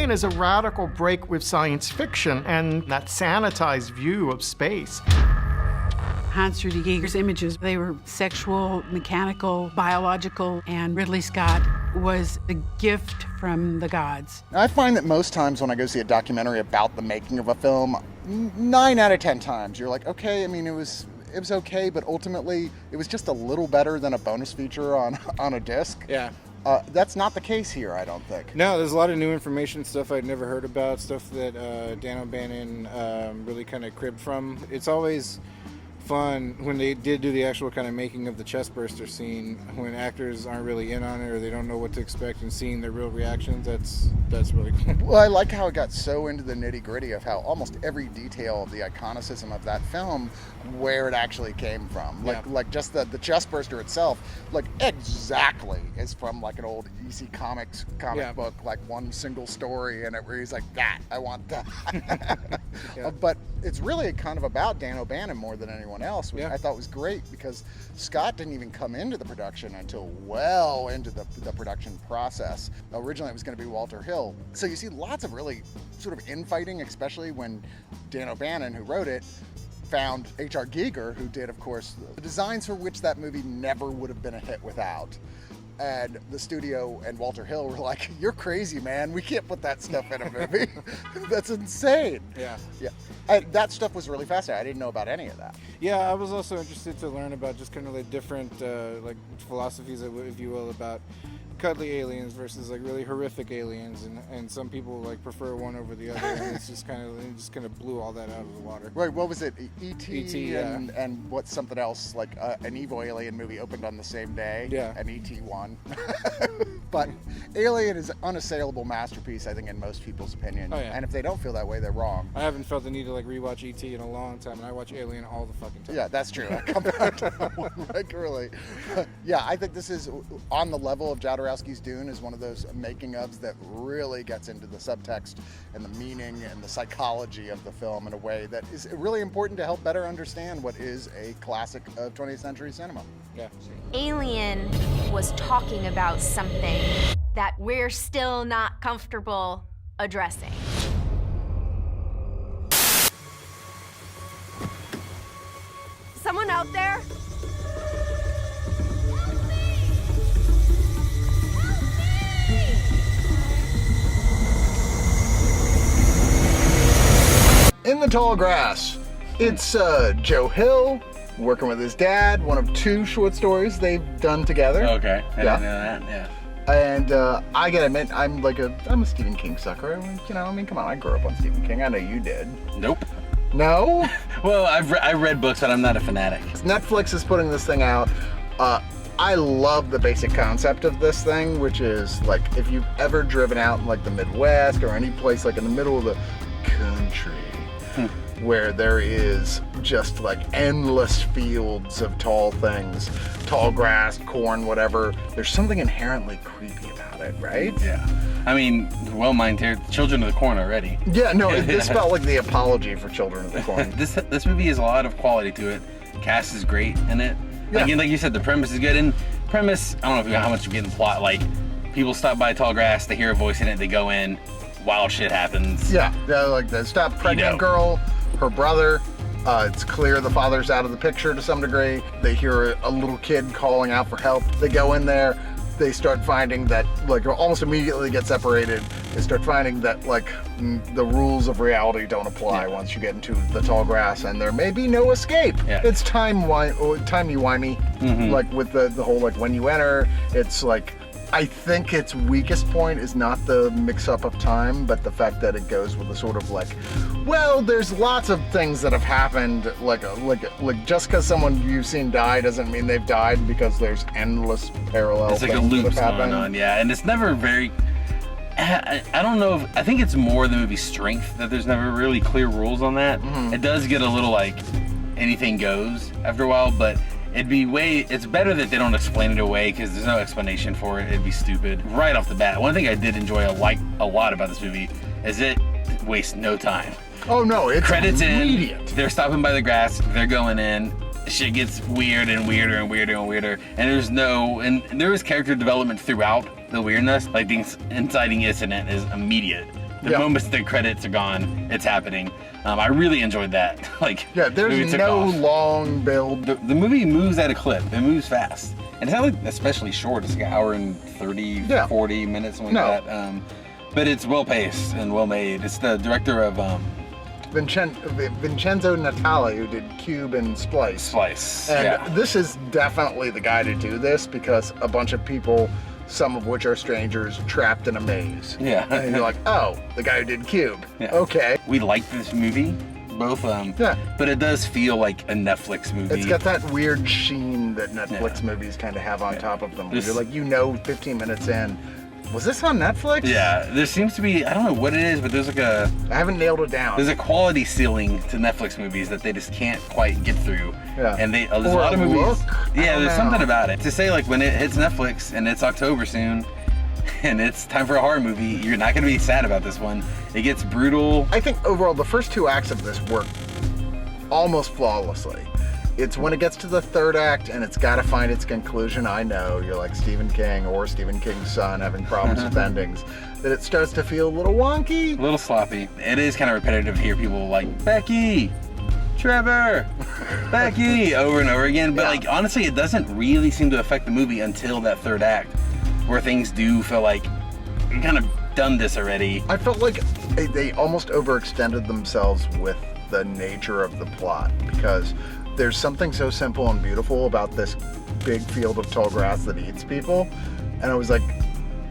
Alien is a radical break with science fiction and that sanitized view of space. Hans Rudy Giger's images, they were sexual, mechanical, biological, and Ridley Scott was a gift from the gods. I find that most times when I go see a documentary about the making of a film, 9 out of 10 times, you're like, okay, I mean, it was okay, but ultimately it was just a little better than a bonus feature on a disc. Yeah. That's not the case here, I don't think. No, there's a lot of new information, stuff I'd never heard about, stuff that Dan O'Bannon really kind of cribbed from. It's always fun when they did do the actual kind of making of the chestburster scene, when actors aren't really in on it or they don't know what to expect, and seeing their real reactions. That's really cool. Well, I like how it got so into the nitty-gritty of how almost every detail of the iconicism of that film, where it actually came from. Like just the chestburster itself, like exactly is from like an old EC Comics comic book, like one single story in it where he's like, that, I want that. But it's really kind of about Dan O'Bannon more than anyone else, which I thought was great, because Scott didn't even come into the production until well into the production process. Originally it was going to be Walter Hill. So you see lots of really sort of infighting, especially when Dan O'Bannon, who wrote it, found H.R. Giger, who did, of course, the designs for which that movie never would have been a hit without. And the studio and Walter Hill were like, you're crazy, man. We can't put that stuff in a movie. That's insane. Yeah. That stuff was really fascinating. I didn't know about any of that. Yeah, I was also interested to learn about just kind of like different like philosophies, if you will, about cuddly aliens versus like really horrific aliens, and some people like prefer one over the other, and it just kind of blew all that out of the water. Right, what was it? E.T. E.T., and what's something else, like an evil alien movie opened on the same day, and E.T. won. But Alien is an unassailable masterpiece, I think, in most people's opinion. And if they don't feel that way, they're wrong. I haven't felt the need to like rewatch E.T. in a long time, and I watch Alien all the fucking time. Yeah, that's true. I come back to that one regularly. Yeah, I think this is on the level of Jodorowsky's Dune, is one of those making ofs that really gets into the subtext and the meaning and the psychology of the film in a way that is really important to help better understand what is a classic of 20th century cinema. Yeah. Alien was talking about something that we're still not comfortable addressing. Someone out there? In the Tall Grass, it's Joe Hill working with his dad, one of 2 short stories they've done together. Okay, I didn't know that, yeah. And I gotta admit, I'm a Stephen King sucker. You know, I mean, come on, I grew up on Stephen King. I know you did. Nope. No? Well, I've read books, but I'm not a fanatic. Netflix is putting this thing out. I love the basic concept of this thing, which is like, if you've ever driven out in like the Midwest or any place like in the middle of the country, where there is just like endless fields of tall things, tall grass, corn, whatever. There's something inherently creepy about it, right? Yeah. I mean, well, mine here, Children of the Corn already. Yeah, no, this felt like the apology for Children of the Corn. This movie has a lot of quality to it. Cast is great in it. Yeah. Like you said, the premise is good. And premise, I don't know how much you get in the plot. Like, people stop by tall grass, they hear a voice in it, they go in, wild shit happens. Yeah, like the stop pregnant girl, her brother. It's clear the father's out of the picture to some degree. They hear a little kid calling out for help. They go in there. They start finding that, like, almost immediately get separated. They start finding that, like, the rules of reality don't apply once you get into the tall grass, and there may be no escape. Yeah. It's timey-wimey, like with the whole, like, when you enter, it's like, I think its weakest point is not the mix-up of time, but the fact that it goes with a sort of like, well, there's lots of things that have happened, like just because someone you've seen die doesn't mean they've died, because there's endless parallel things. It's like a loop going on, yeah, and it's never very. I don't know if I think it's more the movie's strength that there's never really clear rules on that. It does get a little like anything goes after a while, but. It's better that they don't explain it away, because there's no explanation for it. It'd be stupid. Right off the bat, one thing I did enjoy a lot about this movie is it wastes no time. Oh no, it's credits immediate. In, they're stopping by the grass, they're going in, shit gets weird and weirder and weirder and weirder, and there is character development throughout the weirdness. Like the inciting incident is immediate. The moment the credits are gone, it's happening. I really enjoyed that. Yeah, there's no long build. The movie moves at a clip. It moves fast. And it's not like especially short. It's like an hour and 30, 40 minutes, something like that. But it's well paced and well made. It's the director of Vincenzo Natali, who did Cube and Splice. And this is definitely the guy to do this, because a bunch of people, some of which are strangers, trapped in a maze. Yeah. And you're like, oh, the guy who did Cube. Yeah. Okay. We like this movie, both. But it does feel like a Netflix movie. It's got that weird sheen that Netflix movies kind of have on top of them. You're like, 15 minutes in, was this on Netflix? Yeah, there seems to be, I don't know what it is, but there's like I haven't nailed it down. There's a quality ceiling to Netflix movies that they just can't quite get through. Yeah. And there's a lot of movies. There's something about it. To say like when it hits Netflix and it's October soon and it's time for a horror movie, you're not going to be sad about this one. It gets brutal. I think overall the first 2 acts of this work almost flawlessly. It's when it gets to the 3rd act and it's got to find its conclusion. I know you're like Stephen King or Stephen King's son having problems with endings, that it starts to feel a little wonky, a little sloppy. It is kind of repetitive to hear people like Becky, Trevor, Becky over and over again. But like honestly, it doesn't really seem to affect the movie until that 3rd act, where things do feel like we kind of done this already. I felt like they almost overextended themselves with the nature of the plot, because there's something so simple and beautiful about this big field of tall grass that eats people. And I was like,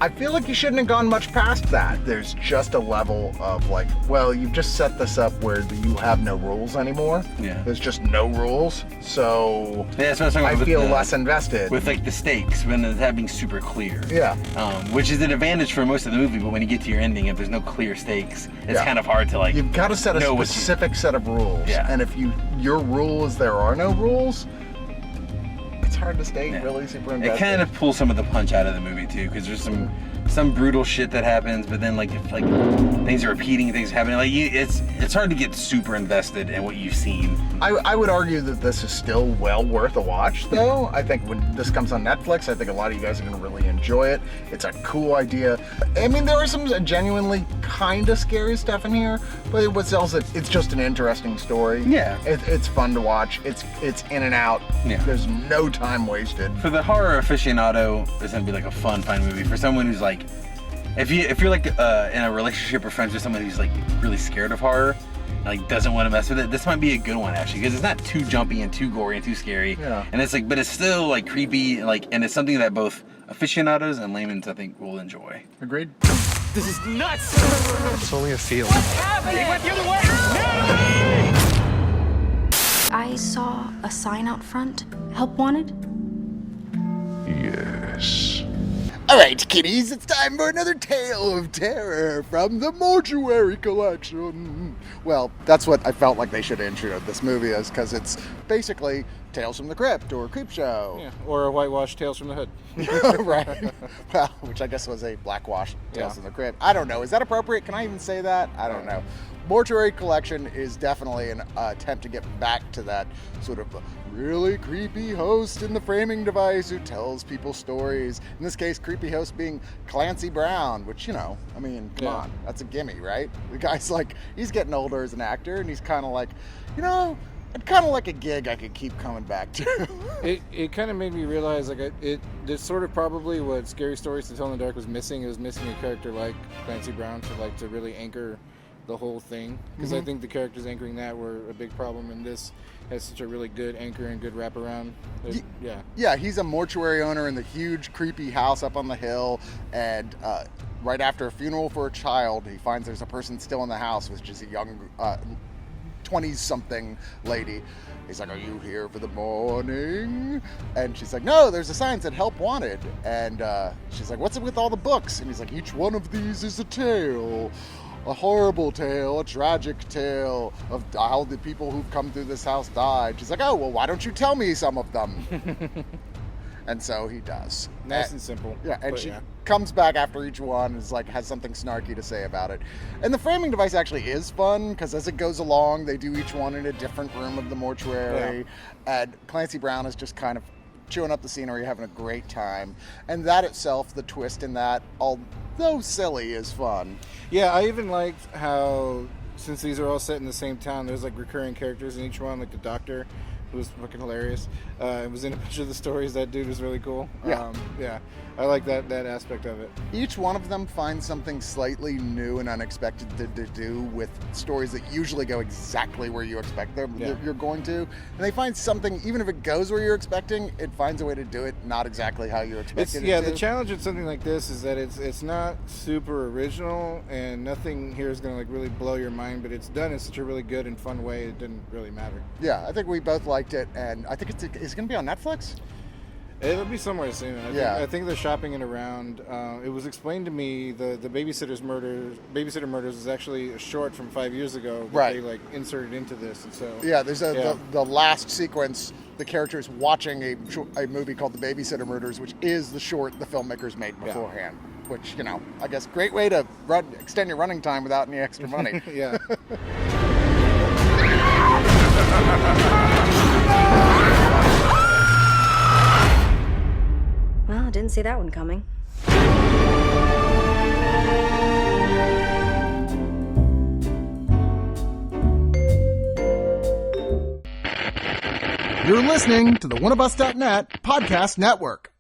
I feel like you shouldn't have gone much past that. There's just a level of like, well, you've just set this up where you have no rules anymore. Yeah. There's just no rules. So that's what I feel less invested. With like the stakes, when it's having super clear. Yeah. Which is an advantage for most of the movie, but when you get to your ending, if there's no clear stakes, it's kind of hard to like. You've got to set a specific set of rules. Yeah. And if your rule is there are no rules, it's hard to stay really super invested. It kind of pulls some of the punch out of the movie too, because there's some brutal shit that happens, but then like if like things are repeating, things are happening, like it's hard to get super invested in what you've seen. I would argue that this is still well worth a watch, though. I think when this comes on Netflix, I think a lot of you guys are going to really enjoy it. It's a cool idea. I mean, there are some genuinely kind of scary stuff in here, but what sells it, it's just an interesting story. Yeah. It's fun to watch. It's in and out. Yeah. There's no time wasted. For the horror aficionado, it's going to be like a fun movie. For someone who's like, if you're like in a relationship or friends with someone who's like really scared of horror, like doesn't want to mess with it, this might be a good one actually, because it's not too jumpy and too gory and too scary. Yeah. And it's like, but it's still like creepy, like, and it's something that both aficionados and laymen I think will enjoy. Agreed. This is nuts! It's only a field. What's happening? He went the other way! No! I saw a sign out front. Help wanted? Yes. All right, kiddies, it's time for another tale of terror from the Mortuary Collection. Well, that's what I felt like they should have introed this movie as, because it's basically Tales from the Crypt or Creepshow. Yeah, or a whitewashed Tales from the Hood. Right. Well, which I guess was a blackwash Tales from the Crypt. I don't know. Is that appropriate? Can I even say that? I don't know. Mortuary Collection is definitely an attempt to get back to that sort of really creepy host in the framing device who tells people stories. In this case, creepy host being Clancy Brown, which, you know, I mean, come on, that's a gimme, right? The guy's like, he's getting older as an actor, and he's kind of like, you know, I'd kind of like a gig I could keep coming back to. It kind of made me realize, like, it's sort of probably what Scary Stories to Tell in the Dark was missing. It was missing a character like Clancy Brown to really anchor the whole thing, because I think the characters anchoring that were a big problem, and this has such a really good anchor and good wraparound. Yeah, he's a mortuary owner in the huge creepy house up on the hill, and right after a funeral for a child, he finds there's a person still in the house, which is a young 20-something lady. He's like, are you here for the morning? And she's like, no, there's a sign that said help wanted. And she's like, what's it with all the books? And he's like, each one of these is a tale. A horrible tale, a tragic tale of how the people who've come through this house died. She's like, oh, well, why don't you tell me some of them? And so he does. Nice and simple. Yeah, and she comes back after each one and is like, has something snarky to say about it. And the framing device actually is fun, because as it goes along, they do each one in a different room of the mortuary. And Clancy Brown is just kind of chewing up the scenery, having a great time. And that itself, the twist in that, although silly, is fun. Yeah, I even liked how, since these are all set in the same town, there's like recurring characters in each one, like the doctor, who was fucking hilarious. It was in a bunch of the stories. That dude was really cool. Yeah. I like that aspect of it. Each one of them finds something slightly new and unexpected to do with stories that usually go exactly where you expect you're going to. And they find something, even if it goes where you're expecting, it finds a way to do it not exactly how you expected it to. The challenge with something like this is that it's not super original, and nothing here is going to like really blow your mind, but it's done in such a really good and fun way, it didn't really matter. Yeah, I think we both liked it, and I think is it going to be on Netflix? It'll be somewhere soon. I think they're shopping it around. It was explained to me the Babysitter Murders is actually a short from 5 years ago that they like inserted into this, and so there's the last sequence. The character is watching a movie called The Babysitter Murders, which is the short the filmmakers made beforehand. Which, I guess great way to extend your running time without any extra money. Yeah. Well, I didn't see that one coming. You're listening to the Oneofus.net podcast network.